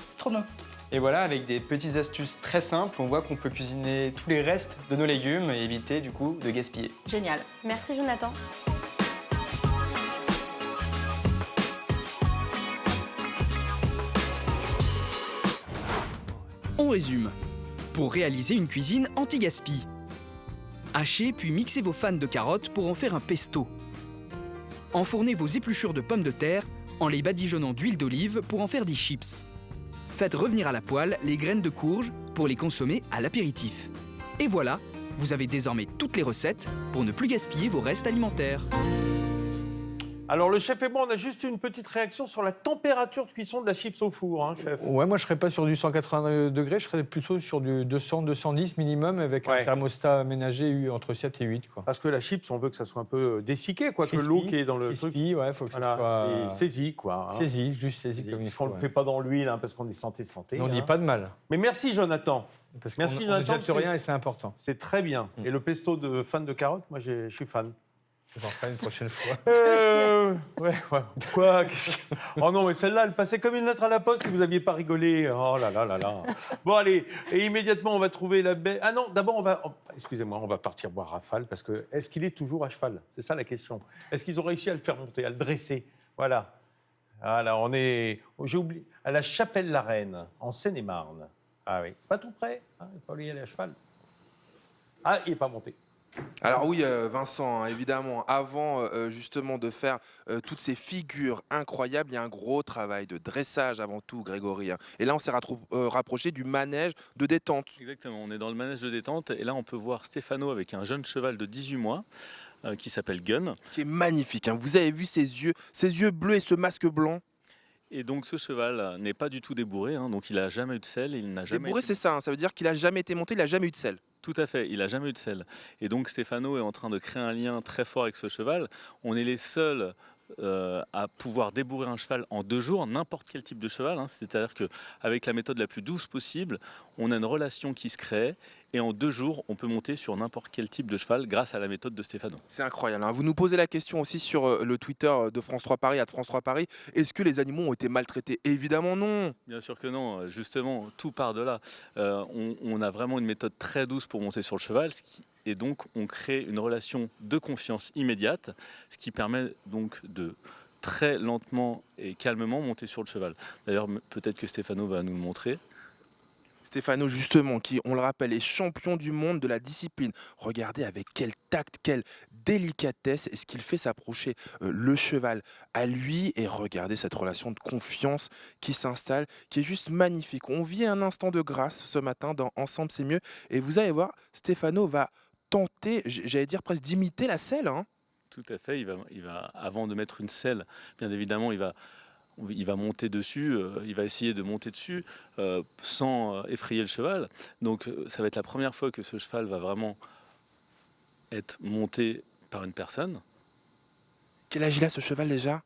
C'est trop bon. Et voilà, avec des petites astuces très simples, on voit qu'on peut cuisiner tous les restes de nos légumes et éviter du coup de gaspiller. Génial. Merci Jonathan. On résume. Pour réaliser une cuisine anti-gaspi. Hachez puis mixez vos fans de carottes pour en faire un pesto. Enfournez vos épluchures de pommes de terre en les badigeonnant d'huile d'olive pour en faire des chips. Faites revenir à la poêle les graines de courge pour les consommer à l'apéritif. Et voilà, vous avez désormais toutes les recettes pour ne plus gaspiller vos restes alimentaires. Alors, le chef et moi, on a juste une petite réaction sur la température de cuisson de la chips au four, hein, chef. Ouais, moi, je ne serais pas sur du 180 degrés, je serais plutôt sur du 200-210 minimum, avec un thermostat aménagé entre 7 et 8. Quoi. Parce que la chips, on veut que ça soit un peu dessiqué, quoi, crispy, que l'eau qui est dans le truc... Ouais, il faut que ça soit... Et saisi, quoi. Hein. Saisi, juste saisi comme il faut. On ne le fait pas dans l'huile, hein, parce qu'on est santé. On ne dit pas de mal. Mais merci, Jonathan. Parce merci, Jonathan. On ne jette rien et c'est important. C'est très bien. Et le pesto de fan de carottes, moi, je suis fan. J'en ferai une prochaine fois. Ouais. Quoi Oh non, mais celle-là, elle passait comme une lettre à la poste si vous n'aviez pas rigolé. Oh là là là là. Bon, allez, et immédiatement, on va trouver la baie. Ah non, d'abord, on va... excusez-moi, on va partir boire Rafale, parce que est-ce qu'il est toujours à cheval? C'est ça la question. Est-ce qu'ils ont réussi à le faire monter, à le dresser? Voilà. Voilà, on est... J'ai oublié. À la Chapelle-la-Reine, en Seine-et-Marne. Ah oui, pas tout près. Hein, il faut y aller à cheval. Ah, il n'est pas monté. Alors oui, Vincent, évidemment, avant justement de faire toutes ces figures incroyables, il y a un gros travail de dressage avant tout, Grégory. Hein. Et là, on s'est rapproché du manège de détente. Exactement, on est dans le manège de détente et là, on peut voir Stéphano avec un jeune cheval de 18 mois qui s'appelle Gun. Qui est magnifique, hein. Vous avez vu ses yeux bleus et ce masque blanc? Et donc ce cheval n'est pas du tout débourré, hein, donc il n'a jamais eu de selle. Il n'a jamais débourré, c'est ça, hein, ça veut dire qu'il n'a jamais été monté, il n'a jamais eu de selle. Tout à fait, il n'a jamais eu de selle. Et donc Stéphano est en train de créer un lien très fort avec ce cheval. On est les seuls à pouvoir débourrer un cheval en 2 jours, n'importe quel type de cheval. C'est-à-dire qu'avec la méthode la plus douce possible, on a une relation qui se crée et en 2 jours, on peut monter sur n'importe quel type de cheval grâce à la méthode de Stéphano. C'est incroyable. Vous nous posez la question aussi sur le Twitter de France 3 Paris, @France 3 Paris. Est-ce que les animaux ont été maltraités? Évidemment non. Bien sûr que non. Justement, tout part de là. On a vraiment une méthode très douce pour monter sur le cheval. Et donc, on crée une relation de confiance immédiate, ce qui permet donc de très lentement et calmement monter sur le cheval. D'ailleurs, peut-être que Stéphano va nous le montrer. Stéphano, justement, qui, on le rappelle, est champion du monde de la discipline. Regardez avec quel tact, quelle délicatesse est-ce qu'il fait s'approcher le cheval à lui. Et regardez cette relation de confiance qui s'installe, qui est juste magnifique. On vit un instant de grâce ce matin dans Ensemble c'est mieux. Et vous allez voir, Stéphano va tenter, j'allais dire presque d'imiter la selle. Tout à fait. Il va, avant de mettre une selle, bien évidemment, il va monter dessus, il va essayer de monter dessus sans effrayer le cheval. Donc ça va être la première fois que ce cheval va vraiment être monté par une personne. Quel âge il a ce cheval déjà?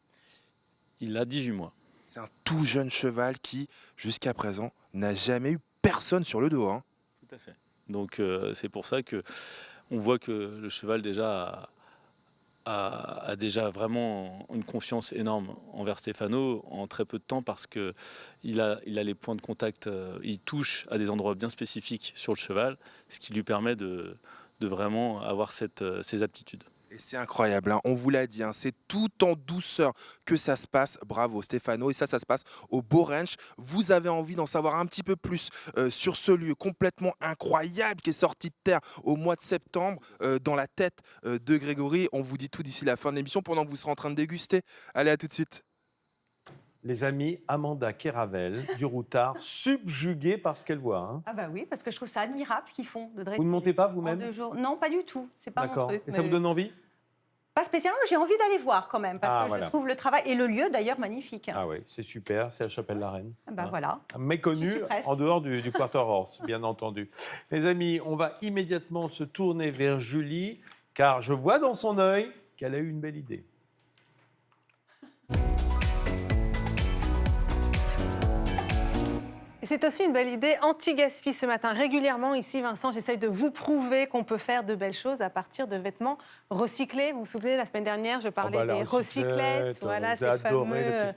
Il a 18 mois. C'est un tout jeune cheval qui, jusqu'à présent, n'a jamais eu personne sur le dos. Tout à fait. Donc c'est pour ça que on voit que le cheval déjà a déjà vraiment une confiance énorme envers Stéphano en très peu de temps parce qu'il a les points de contact, il touche à des endroits bien spécifiques sur le cheval, ce qui lui permet de vraiment avoir ces aptitudes. Et c'est incroyable, on vous l'a dit, c'est tout en douceur que ça se passe. Bravo Stéphano, et ça se passe au Beau Ranch. Vous avez envie d'en savoir un petit peu plus sur ce lieu complètement incroyable qui est sorti de terre au mois de septembre dans la tête de Grégory. On vous dit tout d'ici la fin de l'émission pendant que vous serez en train de déguster. Allez, à tout de suite. Les amis, Amanda Kéravel du Routard, subjuguée par ce qu'elle voit. Ah bah oui, parce que je trouve ça admirable ce qu'ils font de dresser. Vous ne montez pas vous-même? En 2 jours. Non, pas du tout. C'est pas mon truc. Et ça vous donne envie? Pas spécialement, mais j'ai envie d'aller voir quand même, parce que je trouve le travail et le lieu d'ailleurs magnifique. Ah oui, c'est super, c'est à Chapelle-la-Reine. Voilà. Méconnu en dehors du Quarter Horse, bien entendu. Les amis, on va immédiatement se tourner vers Julie, car je vois dans son œil qu'elle a eu une belle idée. C'est aussi une belle idée anti-gaspi ce matin. Régulièrement, ici, Vincent, j'essaye de vous prouver qu'on peut faire de belles choses à partir de vêtements recyclés. Vous vous souvenez, la semaine dernière, je parlais des recyclettes. Voilà, ces fameux...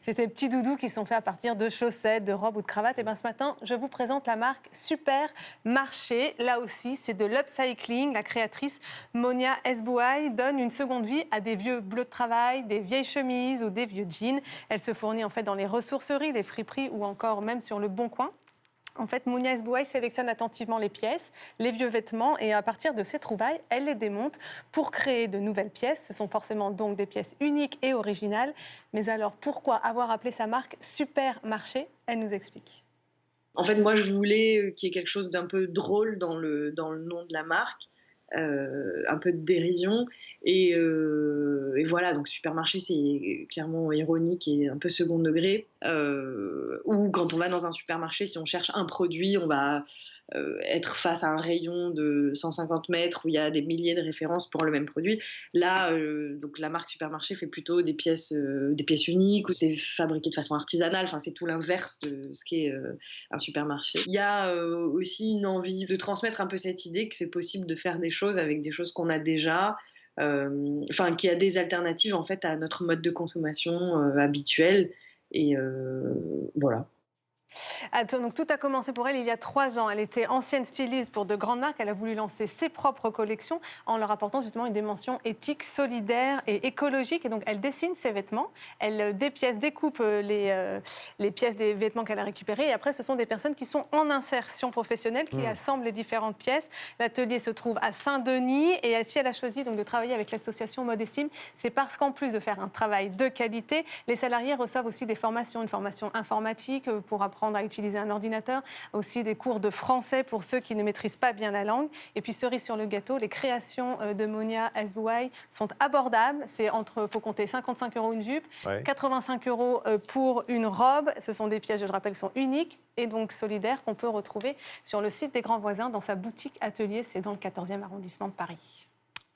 C'était petits doudous qui sont faits à partir de chaussettes, de robes ou de cravates. Et bien ce matin, je vous présente la marque Supermarché. Là aussi, c'est de l'upcycling. La créatrice Monia Esbouaï donne une seconde vie à des vieux bleus de travail, des vieilles chemises ou des vieux jeans. Elle se fournit en fait dans les ressourceries, les friperies ou encore même sur le Bon Coin. En fait, Monia Esbouaï sélectionne attentivement les pièces, les vieux vêtements, et à partir de ces trouvailles, elle les démonte pour créer de nouvelles pièces. Ce sont forcément donc des pièces uniques et originales. Mais alors, pourquoi avoir appelé sa marque Supermarché? Elle nous explique. En fait, moi, je voulais qu'il y ait quelque chose d'un peu drôle dans le nom de la marque. Un peu de dérision et voilà, donc Supermarché c'est clairement ironique et un peu second degré, ou quand on va dans un supermarché, si on cherche un produit, on va être face à un rayon de 150 mètres où il y a des milliers de références pour le même produit. Là, donc la marque Supermarché fait plutôt des pièces uniques, où c'est fabriqué de façon artisanale. Enfin, c'est tout l'inverse de ce qu'est un supermarché. Il y a aussi une envie de transmettre un peu cette idée que c'est possible de faire des choses avec des choses qu'on a déjà, qu'il y a des alternatives en fait à notre mode de consommation habituel. Et voilà. Donc, tout a commencé pour elle il y a 3 ans. Elle était ancienne styliste pour de grandes marques. Elle a voulu lancer ses propres collections en leur apportant justement une dimension éthique, solidaire et écologique. Et donc, elle dessine ses vêtements, elle découpe les pièces des vêtements qu'elle a récupérés. Et après, ce sont des personnes qui sont en insertion professionnelle, qui assemblent les différentes pièces. L'atelier se trouve à Saint-Denis. Et si elle a choisi donc de travailler avec l'association Modestime, c'est parce qu'en plus de faire un travail de qualité, les salariés reçoivent aussi des formations, une formation informatique pour apprendre à utiliser un ordinateur, aussi des cours de français pour ceux qui ne maîtrisent pas bien la langue. Et puis, cerise sur le gâteau, les créations de Monia Esbouaï sont abordables. Faut compter 55 € une jupe, 85 € pour une robe. Ce sont des pièces, je le rappelle, qui sont uniques et donc solidaires, qu'on peut retrouver sur le site des Grands Voisins dans sa boutique atelier. C'est dans le 14e arrondissement de Paris.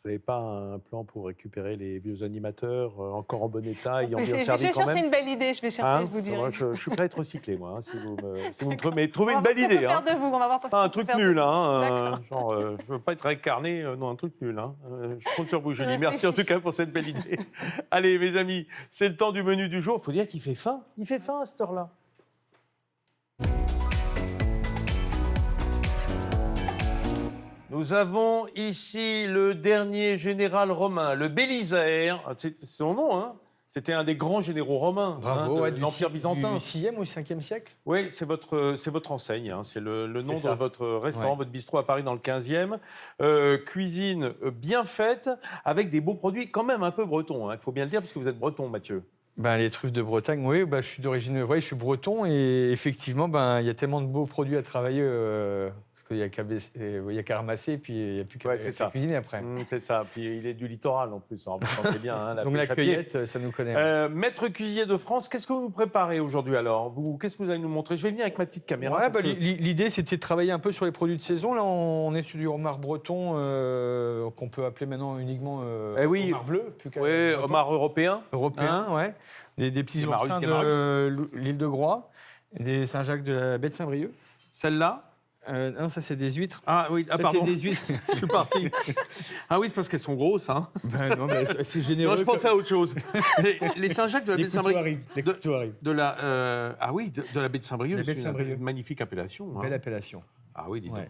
Vous n'avez pas un plan pour récupérer les vieux animateurs encore en bon état, ayant Mais bien je servi vais quand chercher même une belle idée, je vais chercher, je vous dirai. Moi, je suis prêt à être recyclé, moi, si vous me mais trouvez On une va voir belle ce qu'on idée. peut faire de vous, on va voir Pas un truc nul, D'accord. genre, je ne veux pas être incarné dans un truc nul. Je compte sur vous, Julie. Merci en tout cas pour cette belle idée. Allez, mes amis, c'est le temps du menu du jour. Il faut dire qu'il fait faim. Il fait faim à cette heure-là. Nous avons ici le dernier général romain, le Bélisaire. C'est son nom, hein. C'était un des grands généraux romains de l'Empire byzantin. Du 6e ou 5e siècle. Oui, c'est votre enseigne. C'est le nom de ça. votre restaurant, votre bistrot à Paris dans le 15e. Cuisine bien faite, avec des beaux produits quand même un peu bretons. Il faut bien le dire, parce que vous êtes breton, Mathieu. Les truffes de Bretagne, oui, je suis d'origine, je suis breton et effectivement, il y a tellement de beaux produits à travailler parce qu'il n'y a qu'à ramasser et puis il n'y a plus qu'à cuisiner après. C'est ça, puis il est du littoral en plus, alors vous sentez bien. Donc la cueillette, ça nous connaît. Maître cuisinier de France, qu'est-ce que vous nous préparez aujourd'hui alors? Qu'est-ce que vous allez nous montrer? Je vais venir avec ma petite caméra. L'idée, c'était de travailler un peu sur les produits de saison. Là, on est sur du homard breton qu'on peut appeler maintenant uniquement homard bleu. Oui, homard européen. Européen, ouais. Des petits oursins de l'île de Groix, des Saint-Jacques de la baie de Saint-Brieuc. Celle-là? Non, ça c'est des huîtres. Ah oui, pardon. C'est des huîtres. Je suis parti. Ah oui, c'est parce qu'elles sont grosses, hein. Non, mais c'est généreux. Non, je pensais à autre chose. Les Saint-Jacques de la baie de Saint-Brieuc. Les couteaux arrivent. De la baie de Saint-Brieuc. C'est une magnifique appellation. Belle appellation. Ah oui, dis donc. Ouais.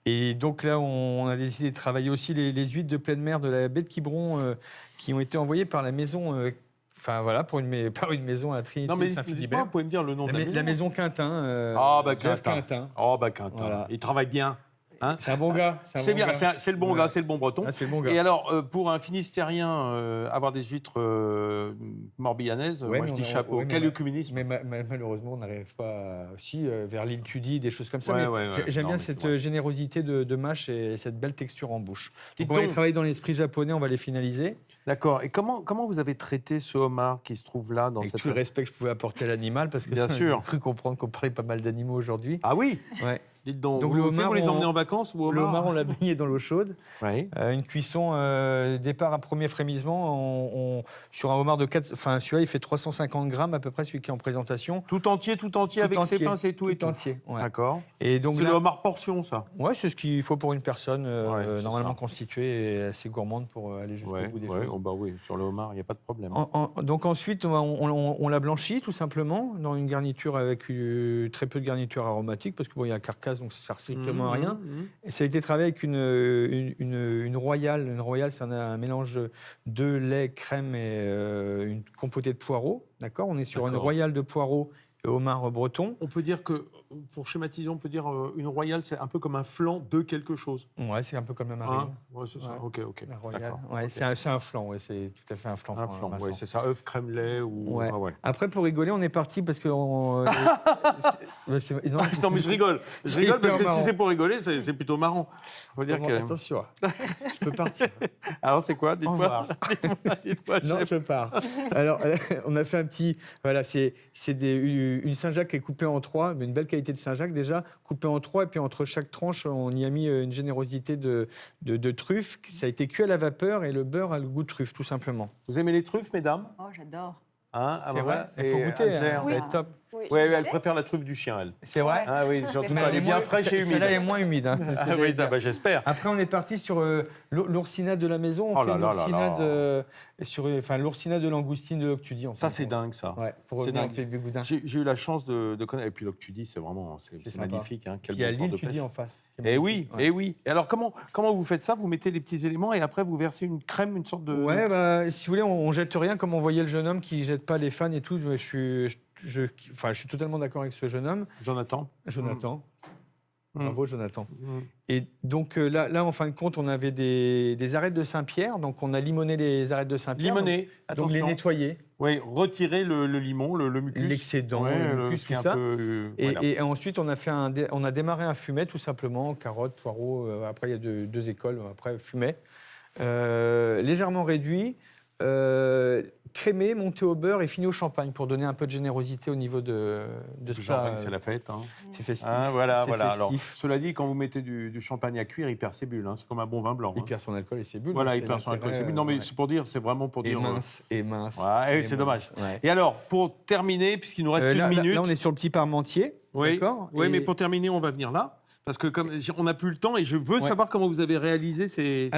Et donc là, on a décidé de travailler aussi les huîtres de pleine mer de la baie de Quiberon qui ont été envoyées par la maison. Par une maison à Trinité-Saint-Philibert. Vous pouvez me dire le nom de la maison? La maison Quintin. Quintin. Quintin. Voilà. Il travaille bien. Hein, c'est un bon gars. C'est bien, c'est le bon gars, c'est le bon breton. Ah, c'est le bon gars. Et alors, pour un Finistérien, avoir des huîtres morbihanaises, moi je dis chapeau. Quel œcuménisme. Mais malheureusement, on n'arrive pas aussi vers l'île Tudy, des choses comme ça. J'aime bien cette générosité de mâche et cette belle texture en bouche. Donc, on va les travailler dans l'esprit japonais, on va les finaliser. D'accord. Et comment vous avez traité ce homard qui se trouve là dans Avec cette... tout le respect que je pouvais apporter à l'animal, parce que bien sûr. J'ai cru comprendre qu'on parlait pas mal d'animaux aujourd'hui. Ah oui. Ouais. Dites donc le homard, vous les emmenez en vacances ou le homard, on l'a baigné dans l'eau chaude. Oui. Une cuisson, départ à premier frémissement, sur un homard de 4... Enfin, celui-là, il fait 350 grammes à peu près, celui qui est en présentation. Tout entier avec ses pinces et tout. Tout entier, ouais. D'accord. Et donc c'est le homard portion, ça? Ouais, c'est ce qu'il faut pour une personne normalement constituée et assez gourmande pour aller jusqu'au bout des choses. Oui, sur le homard, il n'y a pas de problème. Donc ensuite, on l'a blanchi tout simplement dans une garniture avec très peu de garniture aromatique parce qu'il y a un carcasse, donc ça sert strictement à rien. Et ça a été travaillé avec une royale. Une royale, c'est un mélange de lait, crème et une compotée de poireaux. D'accord. On est sur une royale de poireaux et homard breton. On peut dire que, pour schématiser, on peut dire une royale, c'est un peu comme un flan de quelque chose. Ouais, c'est un peu comme un marine. Ouais, c'est ça. Ok. La royale. Ouais, c'est un flan. Ouais, c'est tout à fait un flan. Un flan. Ouais, c'est ça. Œuf, crème, lait ou. Ouais. Après, pour rigoler, on est parti parce que. Non, mais je rigole. Je rigole parce que si c'est pour rigoler, c'est plutôt marrant. Faut dire que... Attention, je peux partir. Alors, c'est quoi? Dites-moi. Non, je pars. Alors, on a fait un petit. Voilà, c'est une Saint-Jacques qui est coupée en 3, mais une belle qualité de Saint-Jacques déjà, coupée en 3, et puis entre chaque tranche, on y a mis une générosité de truffes. Ça a été cuit à la vapeur et le beurre a le goût de truffe, tout simplement. Vous aimez les truffes, mesdames? Oh, j'adore. C'est vrai. Il faut goûter. Ça va être top. Oui, elle préfère la truffe du chien, elle. C'est vrai. Ah oui, surtout elle est bien fraîche et humide. Celle-là est moins humide. Ah oui, ça, j'espère. Après, on est parti sur l'oursinade de la maison. On fait l'oursinade de langoustine de l'Octudie. Ça, c'est dingue, ça. Ouais, pour revenir avec les Bigoudins. J'ai eu la chance de connaître. Et puis l'Octudie, c'est vraiment magnifique. Hein. Il y a l'île Tudy en face. Eh oui. Et alors, comment vous faites ça? Vous mettez les petits éléments et après, vous versez une crème, une sorte de... Ouais, si vous voulez, on jette rien, comme on voyait le jeune homme qui jette pas les fans et tout. Je suis totalement d'accord avec ce jeune homme. Jonathan. Bravo, Jonathan. Et donc là, en fin de compte, on avait des arêtes de Saint-Pierre. Donc, on a limoné les arêtes de Saint-Pierre. Limoné, attention. Donc, les nettoyer. Oui, retirer le limon, le mucus. L'excédent, le mucus, tout ça. Et ensuite, on a démarré un fumet, tout simplement. Carottes, poireaux. Après, il y a deux écoles. Après, fumet. Légèrement réduit. crémé, monté au beurre et fini au champagne pour donner un peu de générosité au niveau de ce plat. C'est la fête. Hein. C'est festif. Voilà. C'est festif. Alors, cela dit, quand vous mettez du champagne à cuire, il perd ses bulles. Hein. C'est comme un bon vin blanc. Il perd son alcool et ses bulles. Voilà, il perd son alcool et ses bulles. Non, mais c'est pour dire, c'est vraiment pour dire. Et mince. Ouais, c'est dommage. Ouais. Et alors, pour terminer, puisqu'il nous reste une minute. Là, on est sur le petit parmentier. Oui, d'accord. Oui, mais pour terminer, on va venir là. Parce que comme on n'a plus le temps et je veux savoir comment vous avez réalisé ces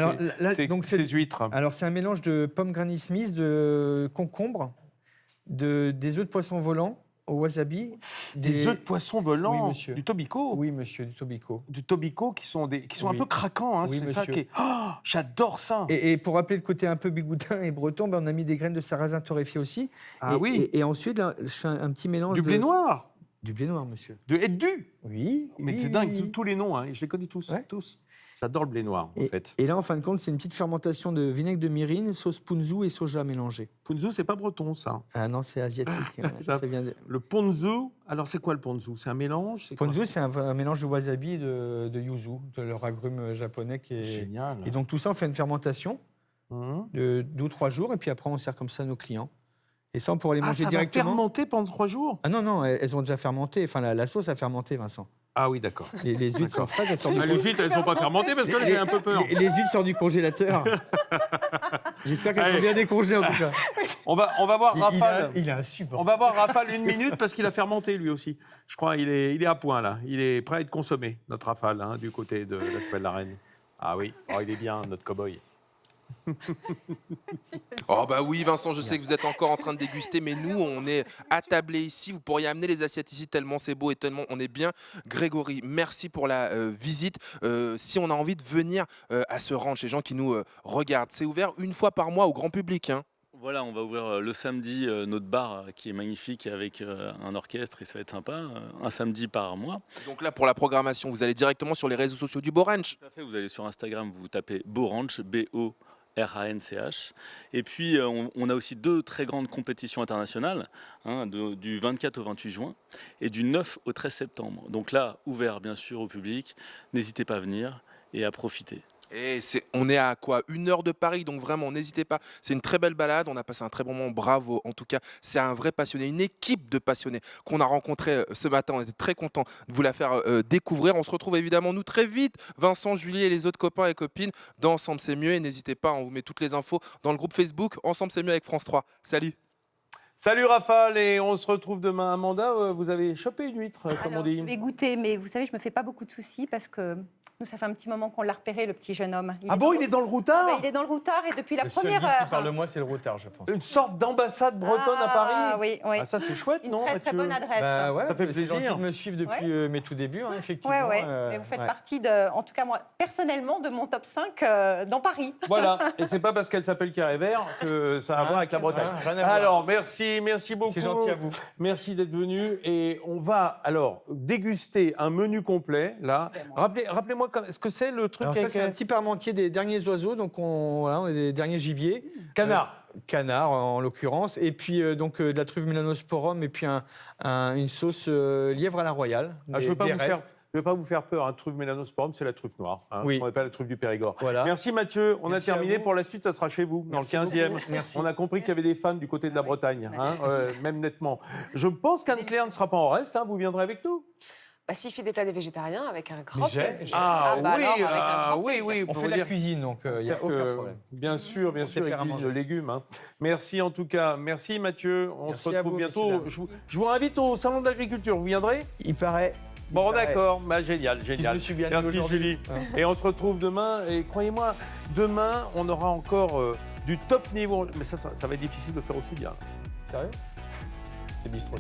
huîtres. Alors c'est un mélange de pommes Granny Smith, de concombre, des œufs de poisson volant au wasabi. Des œufs de poisson volant, oui, monsieur. Du Tobico. Oui, monsieur, du Tobico. Du Tobico qui sont un peu craquants. Hein, oui, c'est monsieur. ça qui est... Oh, j'adore ça. Et pour rappeler le côté un peu bigoudin et breton, on a mis des graines de sarrasin torréfiées aussi. Ah oui. Et ensuite, là, je fais un petit mélange du blé noir. Du blé noir, monsieur. Et du. Oui. Mais c'est dingue, tous les noms, hein, je les connais tous. J'adore le blé noir, en fait. Et là, en fin de compte, c'est une petite fermentation de vinaigre de myrrhine, sauce ponzu et soja mélangés. Ponzu, c'est pas breton, ça. Ah non, c'est asiatique. Ça vient de... Le ponzu, alors c'est quoi le ponzu? C'est un mélange? Ponzu, c'est un mélange de wasabi et de yuzu, de leur agrume japonais qui est... Génial. Et donc tout ça, on fait une fermentation de 2 ou 3 jours, et puis après, on sert comme ça à nos clients. Et ça, on pourra les manger directement. Ça va fermenter pendant 3 jours? Ah non, elles ont déjà fermenté. Enfin, la sauce a fermenté, Vincent. Ah oui, d'accord. Les huîtres sont fraîches, elles sortent du Les huîtres, elles ne sont pas fermentées parce que j'ai un peu peur. Les huîtres sortent du congélateur. J'espère qu'elles sont bien décongelées, en tout cas. On va voir Raphaël. Il est insupportable. On va voir Raphaël 1 minute parce qu'il a fermenté lui aussi. Je crois qu'il est à point là. Il est prêt à être consommé, notre Raphaël, hein, du côté de la chapelle de la Reine. Ah oui, il est bien, notre cow-boy. Oh bah oui Vincent, je sais que vous êtes encore en train de déguster, mais nous on est attablés ici, vous pourriez amener les assiettes ici tellement c'est beau et tellement on est bien. Grégory, merci pour la visite. Si on a envie de venir à ce ranch, les gens qui nous regardent, c'est ouvert 1 fois par mois au grand public, hein. Voilà, on va ouvrir le samedi notre bar qui est magnifique avec un orchestre et ça va être sympa, un samedi par mois. Donc là pour la programmation, vous allez directement sur les réseaux sociaux du Beau Ranch. Tout à fait, vous allez sur Instagram, vous tapez Beau Ranch, BORANCH. Et puis on a aussi 2 très grandes compétitions internationales, hein, du 24 au 28 juin et du 9 au 13 septembre. Donc là, ouvert bien sûr au public, n'hésitez pas à venir et à profiter. Et on est à quoi 1 heure de Paris, donc vraiment n'hésitez pas, c'est une très belle balade, on a passé un très bon moment, bravo, en tout cas c'est un vrai passionné, une équipe de passionnés qu'on a rencontré ce matin, on était très contents de vous la faire découvrir. On se retrouve évidemment nous très vite, Vincent, Julie et les autres copains et copines dans Ensemble c'est mieux, et n'hésitez pas, on vous met toutes les infos dans le groupe Facebook Ensemble c'est mieux avec France 3. Salut. Salut Raphaël, et on se retrouve demain. Amanda, vous avez chopé une huître, comme on dit. Je vais goûter, mais vous savez, je me fais pas beaucoup de soucis parce que nous, ça fait un petit moment qu'on l'a repéré, le petit jeune homme. Il est dans le routard? Il est dans le routard et depuis la le première seul heure. qui parle de moi, c'est le routard, je pense. Une sorte d'ambassade bretonne à Paris? Oui. Ah, ça, c'est chouette, non? Une très bonne adresse. Bah ouais, ça fait c'est gentil plaisir. de me suivre depuis mes tout débuts, hein, effectivement. Oui. Mais vous faites partie, en tout cas moi, personnellement, de mon top 5 dans Paris. Voilà, et c'est pas parce qu'elle s'appelle Carré Vert que ça a à voir avec la Bretagne. Alors, merci beaucoup. C'est gentil à vous. Merci d'être venu. Et on va alors déguster un menu complet, là. Rappelez-moi, ce que c'est le truc? Alors ça, c'est un petit parmentier des derniers oiseaux, donc on a des derniers gibiers. Canard, en l'occurrence. Et puis donc de la truffe Melanosporum et puis une sauce lièvre à la royale. Je ne vais pas vous faire peur. Hein. Truffe Melanosporum, c'est la truffe noire. Hein. Oui. On n'appelle la truffe du Périgord. Voilà. Merci Mathieu. On Merci a terminé. Pour la suite, ça sera chez vous, Merci dans le 15e. beaucoup. Merci. On a compris qu'il y avait des fans du côté de la Bretagne, hein, même nettement. Je pense qu'Anne-Claire ne sera pas en reste. Hein. Vous viendrez avec nous? S'il fait des plats des végétariens, avec un grand plaisir. Oui, on fait de la cuisine, donc il n'y a aucun problème. Bien sûr, avec de légumes. Hein. Merci en tout cas. Merci Mathieu. On se retrouve bientôt. Je vous invite au Salon de l'Agriculture. Vous viendrez? Il paraît. Bon, d'accord. Génial. Si je me suis bien dit Merci Julie. Et on se retrouve demain. Et croyez-moi, demain, on aura encore du top niveau. Mais ça va être difficile de faire aussi bien. Sérieux? C'est bistrot.